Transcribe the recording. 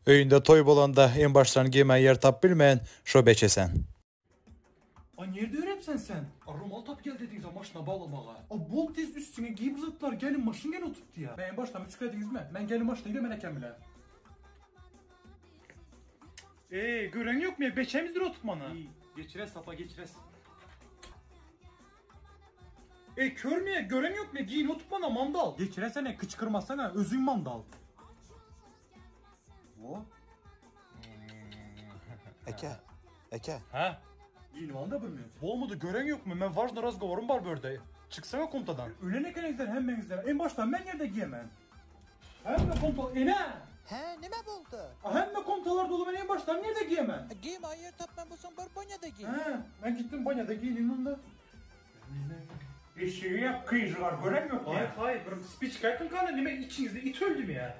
Öyünde toy bolanda en baştan giymen yer tap bilmeyen şo beçesen. Nerede öğrensen sen? Romal tap gel dediğiniz maşına bağlamağa. Bol tez üstüne giyip zıtlar gelin maşın gel oturttu ya. Ben en baştan müzik ediniz mi? Ben gelin maşına gidelim eken bile. Gören yok mu ya? Beçemizdir oturtmana. İyi, geçires sapa geçires. Kör mü ya? Gören yok mu ya? Giyin oturtmana mandal. Geçiresene, kıçkırmasana, özün mandal. O? Eke. Ha? Giyin manda bilmiyor. Bol mudu gören yok mu? Ben varzda razgovarım var böyle. Çıksana kontadan. Öyle ne kadar hemen güzel. En baştan ben yerde giyemem. Hem de konta... ne? He, nime buldu? Hem de kontalar dolu ben en baştan nerede giyemem? Giyim ayır tapman bu son banyada giy. Ben gittim banyada giydim onda. Eşeği yap kıyıcılar gören yok mu ya? Hayır, speech kalkın kanı nime içinizde it öldüm ya.